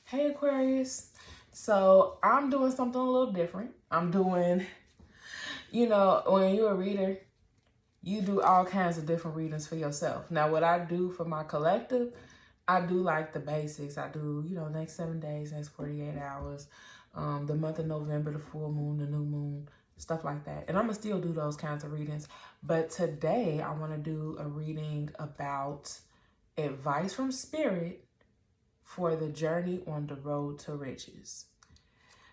Hey Aquarius. So I'm doing something a little different. I'm doing, when you're a reader, you do all kinds of different readings for yourself. Now, what I do for my collective, I do like the basics. I do, next 7 days, next 48 hours, the month of November, the full moon, the new moon, stuff like that. And I'm going to still do those kinds of readings. But today I want to do a reading about advice from spirit for the journey on the road to riches.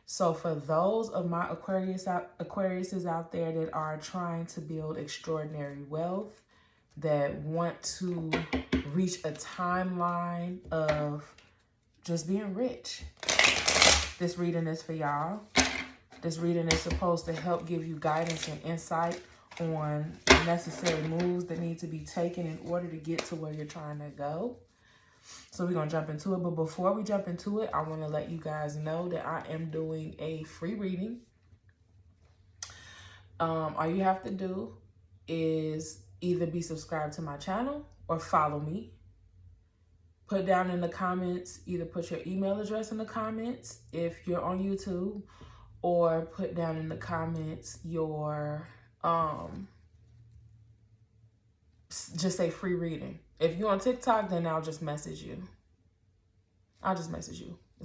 So for those of my Aquariuses out there that are trying to build extraordinary wealth, that want to reach a timeline of just being rich, this reading is for y'all. This reading is supposed to help give you guidance and insight on necessary moves that need to be taken in order to get to where you're trying to go. So we're going to jump into it. But before we jump into it, I want to let you guys know that I am doing a free reading. All you have to do is either be subscribed to my channel or follow me. Put down in the comments, either put your email address in the comments if you're on YouTube, or put down in the comments your, just say free reading. If you're on TikTok, then I'll just message you. As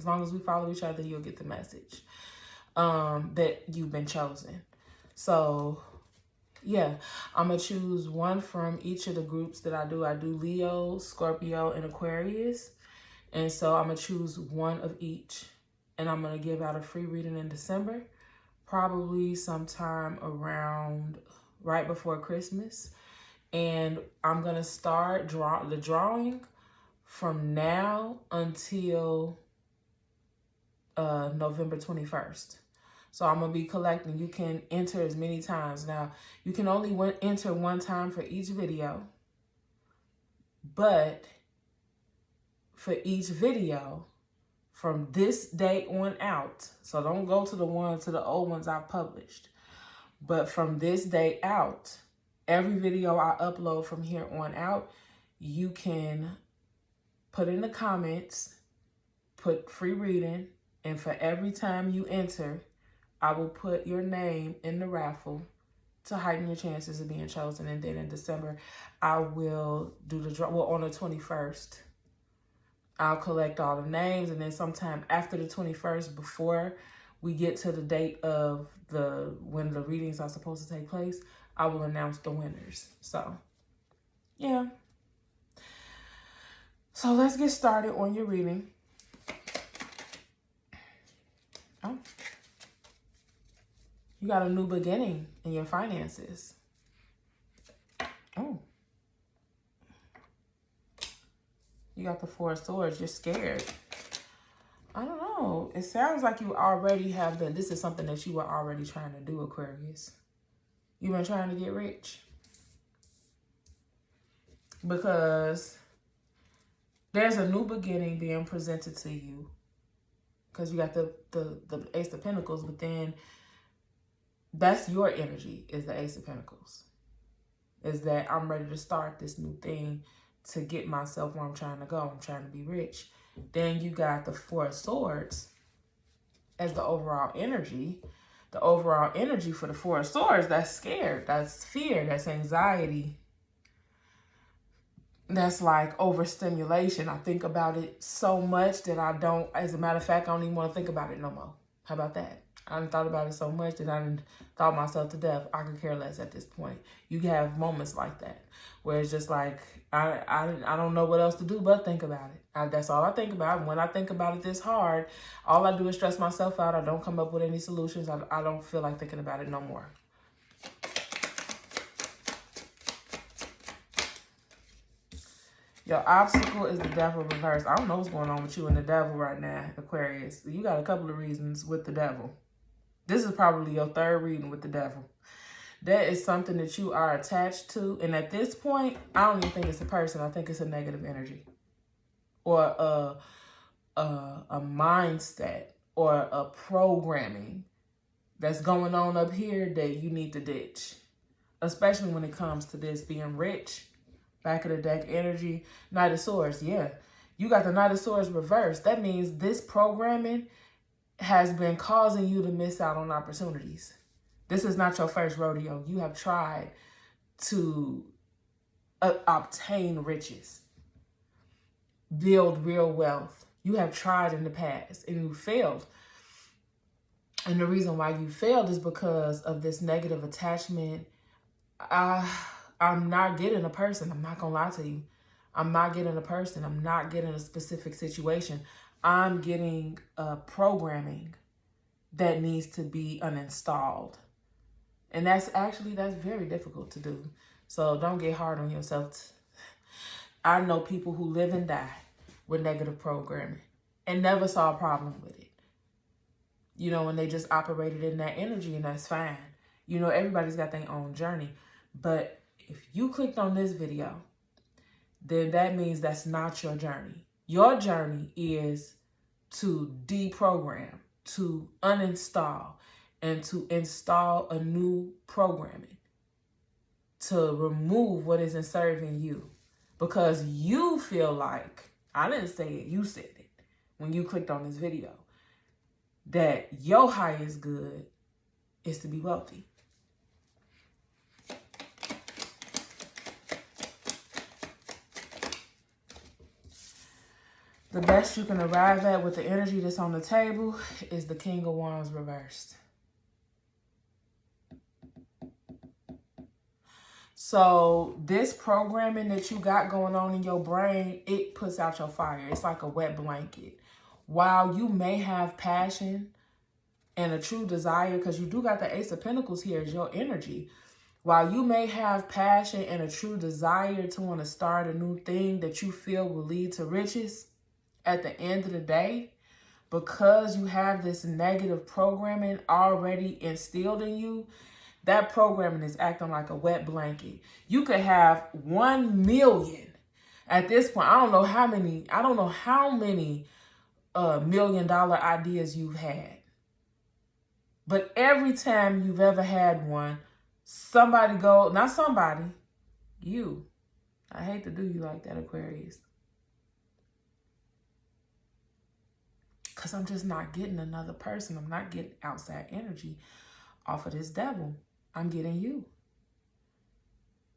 long as we follow each other, you'll get the message that you've been chosen. So, yeah, I'm going to choose one from each of the groups that I do. I do Leo, Scorpio, and Aquarius. And so I'm going to choose one of each. And I'm going to give out a free reading in December, probably sometime around right before Christmas. And I'm going to start the drawing from now until November 21st. So I'm going to be collecting. You can enter as many times. Now, you can only enter one time for each video. But for each video, from this date on out, so don't go to the old ones I published. But from this date out, every video I upload from here on out, you can put in the comments, put free reading, and for every time you enter, I will put your name in the raffle to heighten your chances of being chosen. And then in December, I will do the draw. Well, on the 21st, I'll collect all the names. And then sometime after the 21st, before we get to the date of when the readings are supposed to take place, I will announce the winners. So, yeah. So let's get started on your reading. Oh. You got a new beginning in your finances. Oh. You got the Four of Swords. You're scared. I don't know. It sounds like you already have been. This is something that you were already trying to do, Aquarius. You've been trying to get rich. Because there's a new beginning being presented to you. Because you got the Ace of Pentacles, but then that's your energy, is the Ace of Pentacles. Is that I'm ready to start this new thing to get myself where I'm trying to go. I'm trying to be rich. Then you got the Four of Swords as the overall energy. The overall energy for the Four of Swords, that's scared, that's fear, that's anxiety. That's like overstimulation. I think about it so much that I don't, as a matter of fact, I don't even want to think about it no more. How about that? I done thought about it so much that I done thought myself to death. I could care less at this point. You have moments like that where it's just like, I don't know what else to do but think about it. That's all I think about. When I think about it this hard, all I do is stress myself out. I don't come up with any solutions. I don't feel like thinking about it no more. Your obstacle is the devil reversed. I don't know what's going on with you and the devil right now, Aquarius. You got a couple of reasons with the devil. This is probably your third reading with the devil. That is something that you are attached to. And at this point, I don't even think it's a person. I think it's a negative energy. Or a mindset or a programming that's going on up here that you need to ditch. Especially when it comes to this being rich. Back of the deck energy. Knight of Swords, yeah. You got the Knight of Swords reversed. That means this programming has been causing you to miss out on opportunities. This is not your first rodeo. You have tried to obtain riches, build real wealth. You have tried in the past and you failed. And the reason why you failed is because of this negative attachment. I'm not getting a person. I'm not going to lie to you. I'm not getting a person. I'm not getting a specific situation. I'm getting programming that needs to be uninstalled. And that's very difficult to do. So don't get hard on yourself. I know people who live and die with negative programming and never saw a problem with it. You know, and they just operated in that energy, and that's fine. You know, everybody's got their own journey. But if you clicked on this video, then that means that's not your journey. Your journey is to deprogram, to uninstall, and to install a new programming, to remove what isn't serving you. Because you feel like, I didn't say it, you said it when you clicked on this video, that your highest good is to be wealthy. The best you can arrive at with the energy that's on the table is the King of Wands reversed. So this programming that you got going on in your brain, it puts out your fire. It's like a wet blanket. While you may have passion and a true desire, because you do got the Ace of Pentacles here as your energy. While you may have passion and a true desire to want to start a new thing that you feel will lead to riches, at the end of the day, because you have this negative programming already instilled in you, that programming is acting like a wet blanket. You could have 1 million at this point. I don't know how many $1 million ideas you've had. But every time you've ever had one, you. I hate to do you like that, Aquarius. Because I'm just not getting another person. I'm not getting outside energy off of this devil. I'm getting you.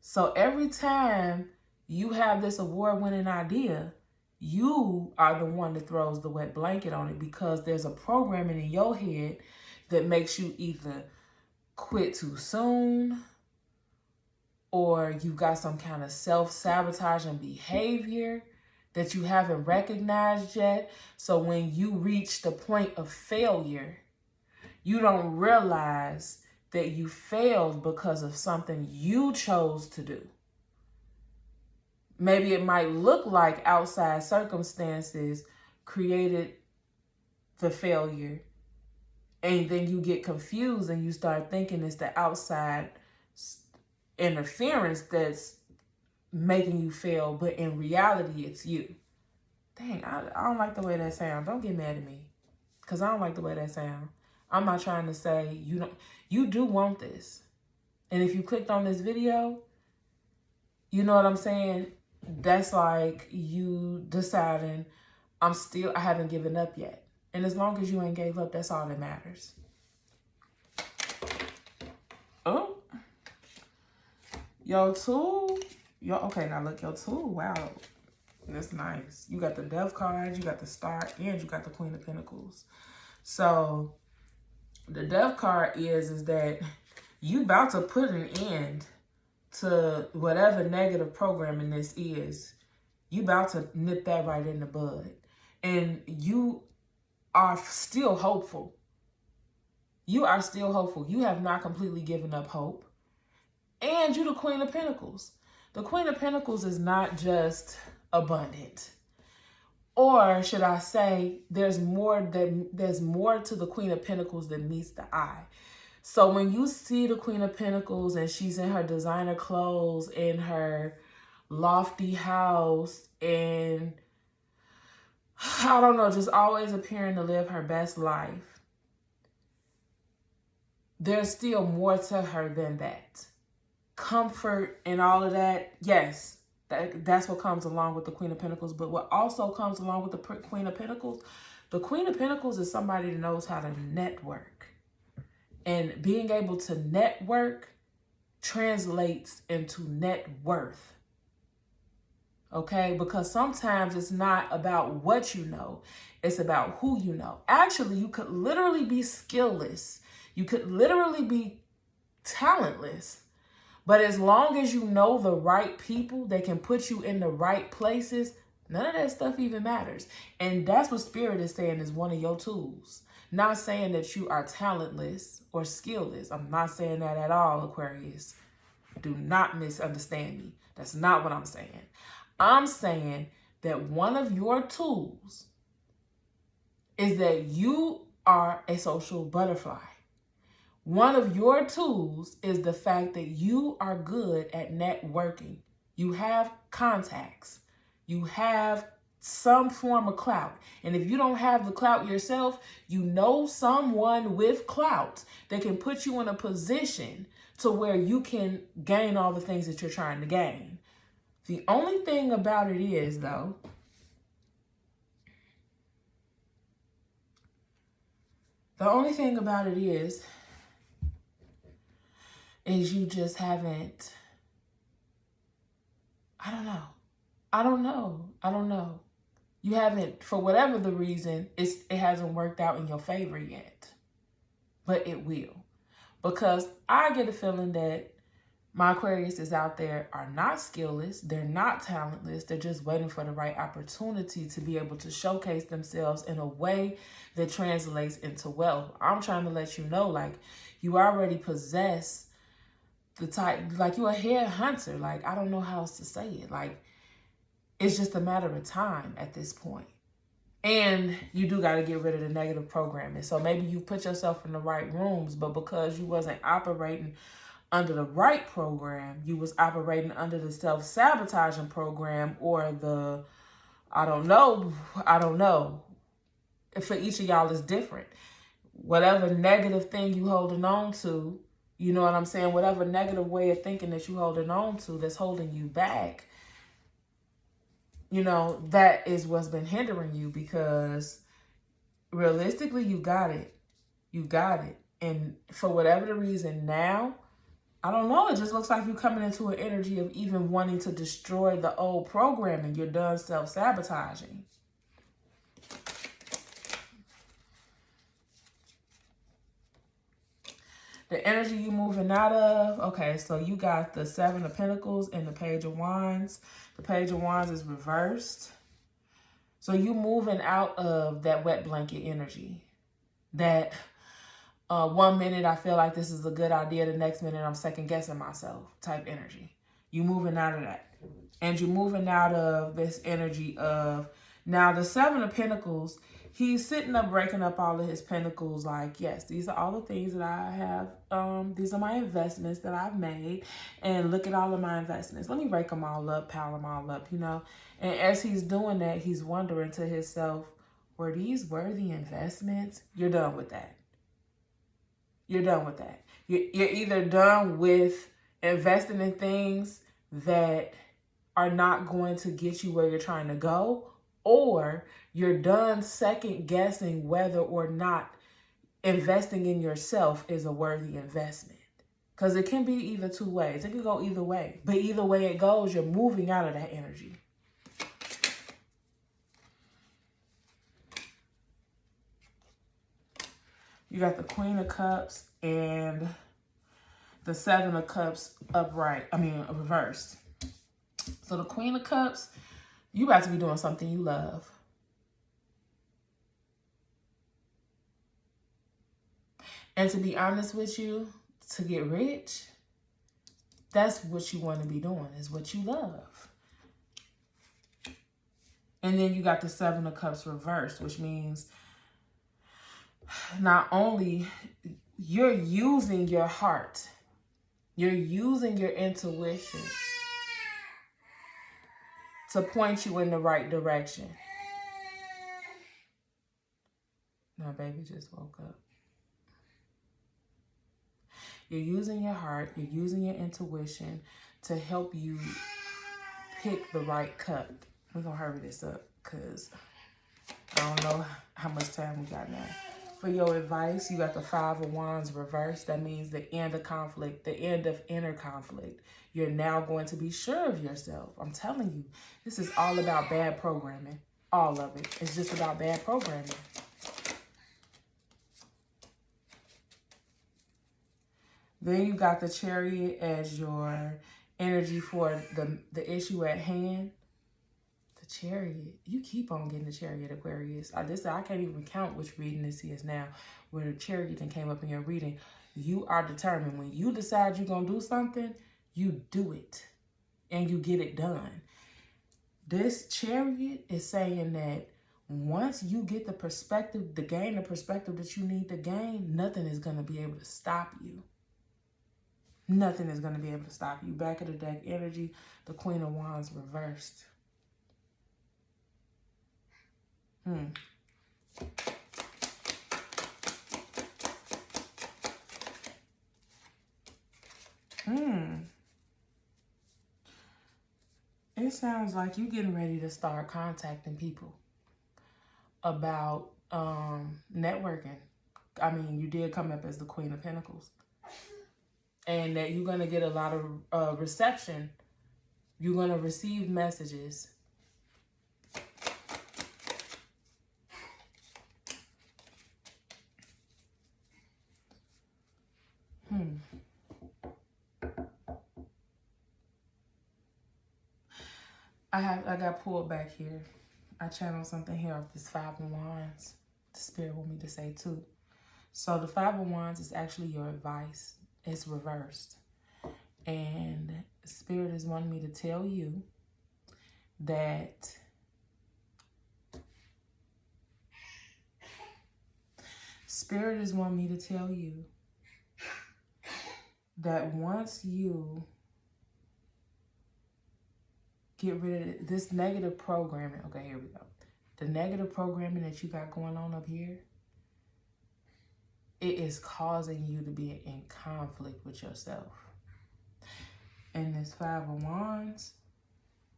So every time you have this award-winning idea, you are the one that throws the wet blanket on it, because there's a programming in your head that makes you either quit too soon, or you got some kind of self-sabotaging behavior that you haven't recognized yet. So when you reach the point of failure, you don't realize that you failed because of something you chose to do. Maybe it might look like outside circumstances created the failure, and then you get confused and you start thinking it's the outside interference that's making you fail, but in reality, it's you. Dang, I don't like the way that sounds. Don't get mad at me, because I don't like the way that sounds. I'm not trying to say you do want this. And if you clicked on this video, you know what I'm saying? That's like you deciding, I haven't given up yet. And as long as you ain't gave up, that's all that matters. Oh. Your tool. Okay, now look, your tool. Wow. That's nice. You got the Death card, you got the Star, and you got the Queen of Pentacles. So the Death card is that you about to put an end to whatever negative programming this is. You about to nip that right in the bud. And you are still hopeful. You are still hopeful. You have not completely given up hope. And you're the Queen of Pentacles. The Queen of Pentacles is not just abundant. Or should I say, there's more to the Queen of Pentacles than meets the eye. So when you see the Queen of Pentacles and she's in her designer clothes, in her lofty house, and I don't know, just always appearing to live her best life, there's still more to her than that. Comfort and all of that, yes, That's what comes along with the Queen of Pentacles. But what also comes along with the Queen of Pentacles, the Queen of Pentacles is somebody that knows how to network. And being able to network translates into net worth. Okay? Because sometimes it's not about what you know. It's about who you know. Actually, you could literally be skillless. You could literally be talentless. But as long as you know the right people that can put you in the right places, none of that stuff even matters. And that's what Spirit is saying is one of your tools. Not saying that you are talentless or skillless. I'm not saying that at all, Aquarius. Do not misunderstand me. That's not what I'm saying. I'm saying that one of your tools is that you are a social butterfly. One of your tools is the fact that you are good at networking. You have contacts. You have some form of clout. And if you don't have the clout yourself, you know someone with clout that can put you in a position to where you can gain all the things that you're trying to gain. The only thing about it is, though, you just haven't, I don't know. You haven't, for whatever the reason, it hasn't worked out in your favor yet. But it will. Because I get a feeling that my Aquarius is out there are not skillless. They're not talentless. They're just waiting for the right opportunity to be able to showcase themselves in a way that translates into wealth. I'm trying to let you know, like, you already possess the type, like, you're a head hunter. Like, I don't know how else to say it. Like, it's just a matter of time at this point. And you do got to get rid of the negative programming. So maybe you put yourself in the right rooms, but because you wasn't operating under the right program, you was operating under the self-sabotaging program or the, I don't know. For each of y'all is different. Whatever negative thing you holding on to, you know what I'm saying? Whatever negative way of thinking that you holding on to that's holding you back, you know, that is what's been hindering you, because realistically, you got it. You got it. And for whatever the reason now, I don't know, it just looks like you're coming into an energy of even wanting to destroy the old programming. You're done self-sabotaging. The energy you moving out of, okay, so you got the Seven of Pentacles and the Page of Wands. The Page of Wands is reversed. So you moving out of that wet blanket energy. That 1 minute I feel like this is a good idea, the next minute I'm second guessing myself type energy. You moving out of that. And you're moving out of this energy of, now the Seven of Pentacles, he's sitting up, breaking up all of his pentacles like, yes, these are all the things that I have. These are my investments that I've made. And look at all of my investments. Let me break them all up, pile them all up, you know. And as he's doing that, he's wondering to himself, were these worthy investments? You're done with that. You're done with that. You're either done with investing in things that are not going to get you where you're trying to go, or you're done second guessing whether or not investing in yourself is a worthy investment. Because it can be either two ways. It can go either way. But either way it goes, you're moving out of that energy. You got the Queen of Cups and the Seven of Cups reversed. So the Queen of Cups, you about to be doing something you love. And to be honest with you, to get rich, that's what you want to be doing, is what you love. And then you got the Seven of Cups reversed, which means not only you're using your heart, you're using your intuition to point you in the right direction. My baby just woke up. You're using your heart, you're using your intuition to help you pick the right cup. We're going to hurry this up because I don't know how much time we got now. For your advice, you got the Five of Wands reversed. That means the end of conflict, the end of inner conflict. You're now going to be sure of yourself. I'm telling you, this is all about bad programming. All of it. It's just about bad programming. Then you got the Chariot as your energy for the issue at hand. The Chariot. You keep on getting the Chariot, Aquarius. I can't even count which reading this is now, where the Chariot then came up in your reading. You are determined. When you decide you're going to do something, you do it. And you get it done. This Chariot is saying that once you get the perspective, to gain the perspective that you need to gain, nothing is going to be able to stop you. Nothing is going to be able to stop you. Back of the deck energy, the Queen of Wands reversed. It sounds like you're getting ready to start contacting people about networking. I mean, you did come up as the Queen of Pentacles. And that you're going to get a lot of reception. You're going to receive messages. I got pulled back here. I channeled something here off this Five of Wands. The Spirit want me to say too. So the Five of Wands is actually your advice. It's reversed. And Spirit is wanting me to tell you that Spirit is wanting me to tell you that once you get rid of this negative programming. Okay, here we go. The negative programming that you got going on up here, it is causing you to be in conflict with yourself. And this Five of Wands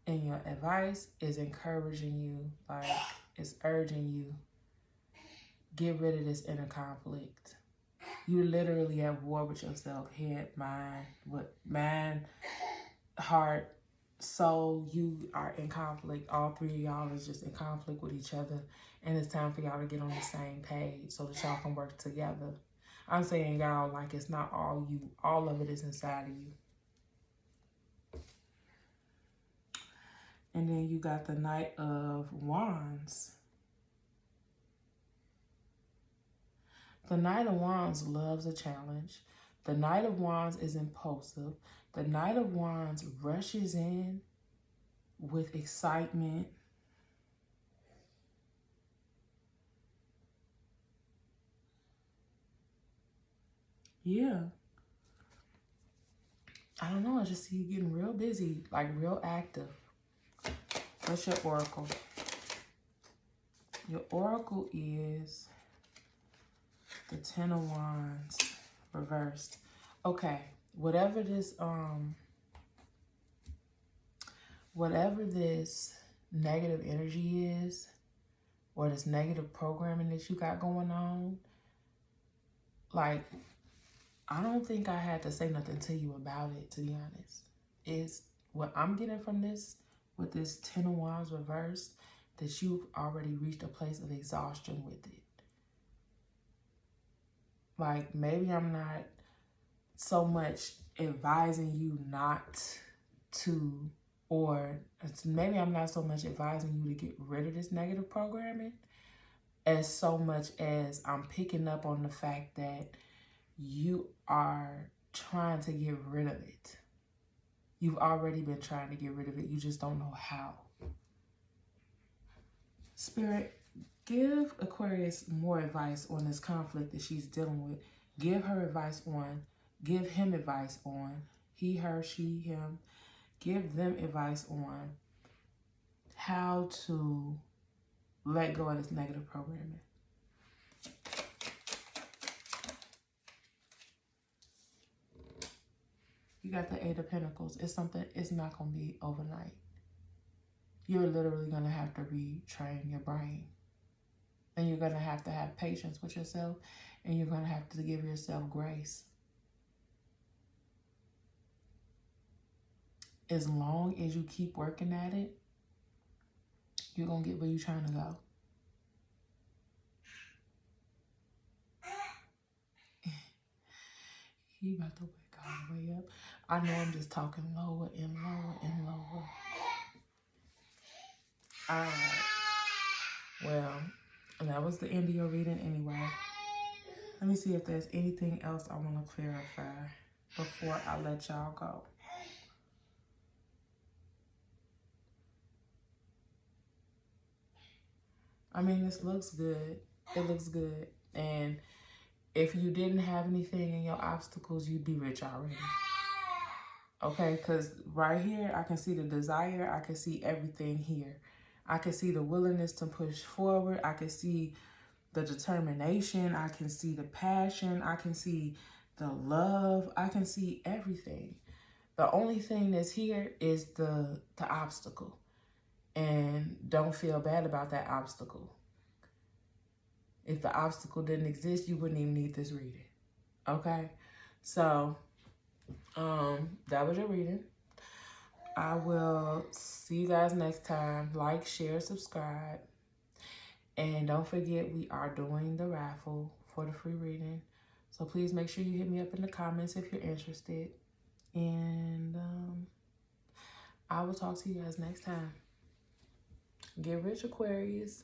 and your advice is encouraging you, like it's urging you, get rid of this inner conflict. You're literally at war with yourself, head, mind, heart, soul. You are in conflict. All three of y'all is just in conflict with each other. And it's time for y'all to get on the same page so that y'all can work together. I'm saying y'all like it's not all you. All of it is inside of you. And then you got the Knight of Wands. The Knight of Wands loves a challenge. The Knight of Wands is impulsive. The Knight of Wands rushes in with excitement. Yeah. I don't know. I just see you getting real busy, like real active. What's your oracle? Your oracle is the Ten of Wands reversed. Okay, whatever this negative energy is, or this negative programming that you got going on, like, I don't think I had to say nothing to you about it, to be honest. Is what I'm getting from this, with this Ten of Wands reversed, that you've already reached a place of exhaustion with it. Like, maybe I'm not so much advising you not to, or maybe I'm not so much advising you to get rid of this negative programming, as so much as I'm picking up on the fact that you are trying to get rid of it. You've already been trying to get rid of it. You just don't know how. Spirit, give Aquarius more advice on this conflict that she's dealing with. Give her advice on, give him advice on, he, her, she, him. Give them advice on how to let go of this negative programming. You got the Eight of Pentacles. It's something, it's not going to be overnight. you're literally going to have to retrain your brain. And you're going to have patience with yourself. And you're going to have to give yourself grace. As long as you keep working at it, you're going to get where you're trying to go. He about to wake all the way up. I know I'm just talking lower and lower and lower. All right. Well, that was the end of your reading anyway. Let me see if there's anything else I want to clarify before I let y'all go. I mean, this looks good. It looks good. And if you didn't have anything in your obstacles, you'd be rich already. Okay, because right here, I can see the desire. I can see everything here. I can see the willingness to push forward. I can see the determination. I can see the passion. I can see the love. I can see everything. The only thing that's here is the obstacle. And don't feel bad about that obstacle. If the obstacle didn't exist, you wouldn't even need this reading. Okay? So, that was your reading. I will see you guys next time. Like, share, subscribe. And don't forget, we are doing the raffle for the free reading. So please make sure you hit me up in the comments if you're interested. And I will talk to you guys next time. Get rich, Aquarius.